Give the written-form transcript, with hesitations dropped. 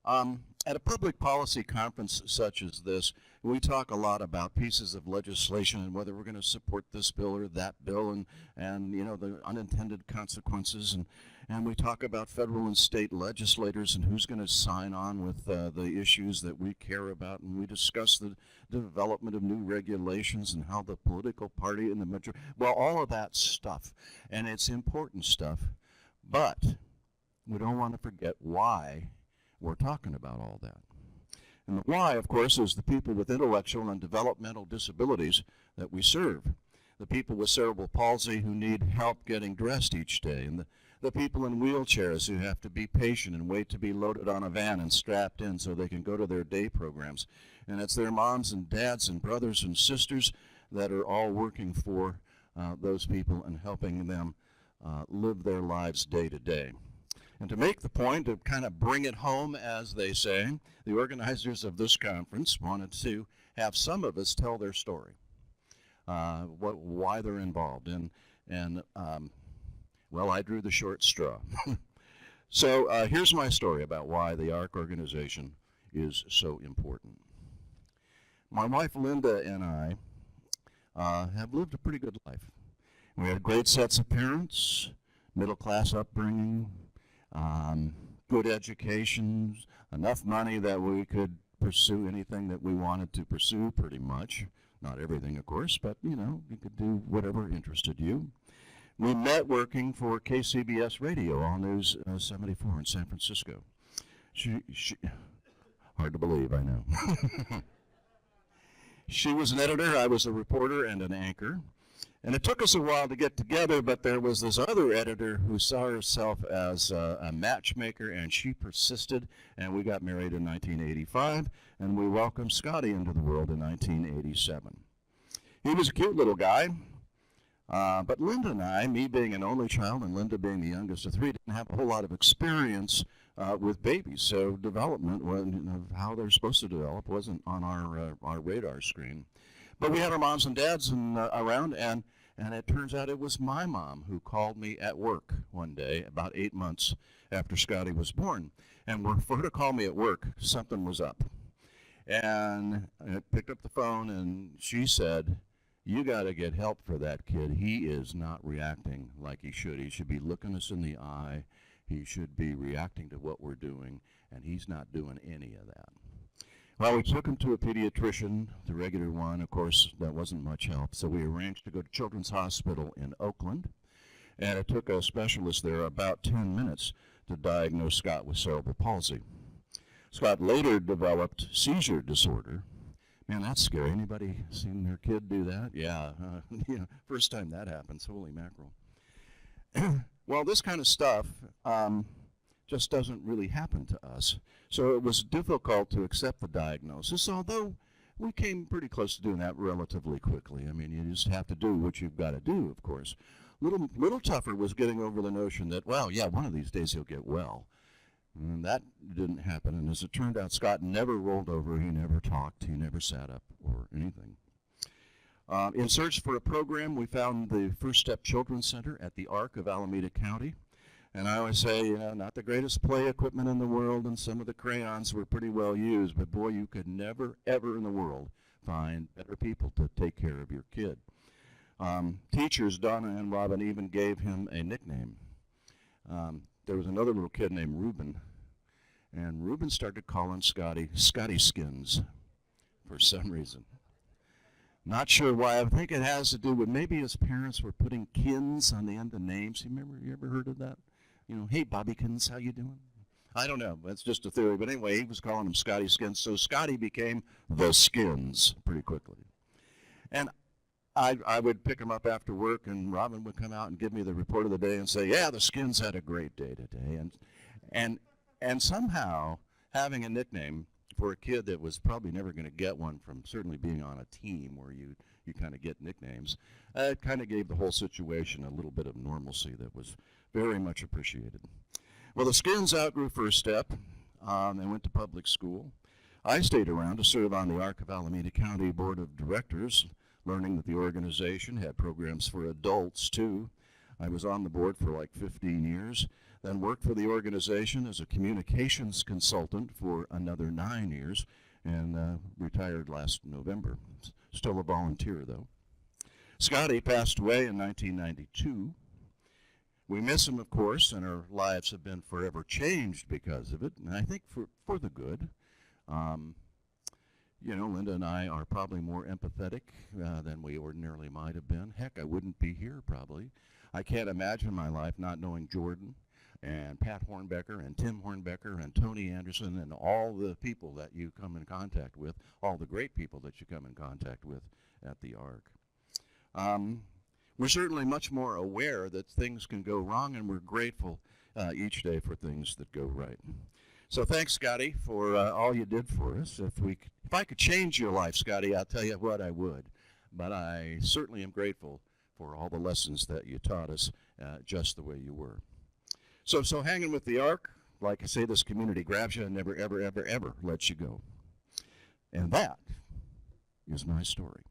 At a public policy conference such as this, we talk a lot about pieces of legislation and whether we're going to support this bill or that bill, and you know, the unintended consequences, and we talk about federal and state legislators and who's going to sign on with the issues that we care about, and we discuss the development of new regulations and how the political party and the majority, well, all of that stuff, and it's important stuff, but we don't want to forget why we're talking about all that. And the why, of course, is the people with intellectual and developmental disabilities that we serve. The people with cerebral palsy who need help getting dressed each day, and the people in wheelchairs who have to be patient and wait to be loaded on a van and strapped in so they can go to their day programs. And it's their moms and dads and brothers and sisters that are all working for those people and helping them live their lives day to day. And to make the point, to kind of bring it home, as they say, the organizers of this conference wanted to have some of us tell their story, why they're involved. And well, I drew the short straw. So here's my story about why the ARC organization is so important. My wife Linda and I have lived a pretty good life. We had great sets of parents, middle-class upbringing, good education, enough money that we could pursue anything that we wanted to pursue pretty much. Not everything, of course, but, you know, you could do whatever interested you. We met working for KCBS Radio, All News 74 in San Francisco. Hard to believe, I know. She was an editor, I was a reporter and an anchor. And it took us a while to get together, but there was this other editor who saw herself as a matchmaker, and she persisted, and we got married in 1985, and we welcomed Scotty into the world in 1987. He was a cute little guy, but Linda and I, me being an only child and Linda being the youngest of three, didn't have a whole lot of experience with babies, so development, how they're supposed to develop, wasn't on our radar screen. But we had our moms and dads around, and it turns out it was my mom who called me at work one day, about 8 months after Scotty was born. And for her to call me at work, something was up. And I picked up the phone, and she said, "You got to get help for that kid. He is not reacting like he should. He should be looking us in the eye. He should be reacting to what we're doing, and he's not doing any of that." Well, we took him to a pediatrician, the regular one. Of course, that wasn't much help, so we arranged to go to Children's Hospital in Oakland, and it took a specialist there about 10 minutes to diagnose Scott with cerebral palsy. Scott later developed seizure disorder. Man, that's scary. Anybody seen their kid do that? Yeah, first time that happens, holy mackerel. Well, this kind of stuff just doesn't really happen to us. So it was difficult to accept the diagnosis, although we came pretty close to doing that relatively quickly. I mean, you just have to do what you've got to do, of course. Little tougher was getting over the notion that, well, yeah, one of these days he'll get well. And that didn't happen, and as it turned out, Scott never rolled over, he never talked, he never sat up or anything. In search for a program, we found the First Step Children's Center at the ARC of Alameda County. And I always say, not the greatest play equipment in the world, and some of the crayons were pretty well used, but boy, you could never, ever in the world find better people to take care of your kid. Teachers, Donna and Robin, even gave him a nickname. There was another little kid named Reuben, and Reuben started calling Scotty Scotty Skins for some reason. Not sure why. I think it has to do with maybe his parents were putting kins on the end of names. You ever heard of that? Hey, Bobbykins, how you doing? I don't know. That's just a theory. But anyway, he was calling him Scotty Skins. So Scotty became the Skins pretty quickly. And I would pick him up after work, and Robin would come out and give me the report of the day and say, yeah, the Skins had a great day today. And somehow having a nickname for a kid that was probably never going to get one from certainly being on a team where you kind of get nicknames, it kind of gave the whole situation a little bit of normalcy that was very much appreciated. Well, the Skins outgrew First Step. They went to public school. I stayed around to serve on the ARC of Alameda County Board of Directors, learning that the organization had programs for adults, too. I was on the board for like 15 years. then worked for the organization as a communications consultant for another 9 years, and retired last November. Still a volunteer, though. Scotty passed away in 1992. We miss him, of course, and our lives have been forever changed because of it, and I think for the good. Linda and I are probably more empathetic than we ordinarily might have been. Heck, I wouldn't be here probably. I can't imagine my life not knowing Jordan and Pat Hornbecker and Tim Hornbecker and Tony Anderson and all the people that you come in contact with, all the great people that you come in contact with at the Ark. We're certainly much more aware that things can go wrong, and we're grateful each day for things that go right. So thanks, Scotty, for all you did for us. If I could change your life, Scotty, I'll tell you what, I would. But I certainly am grateful for all the lessons that you taught us just the way you were. So hanging with the Ark, like I say, this community grabs you and never, ever, ever, ever lets you go. And that is my story.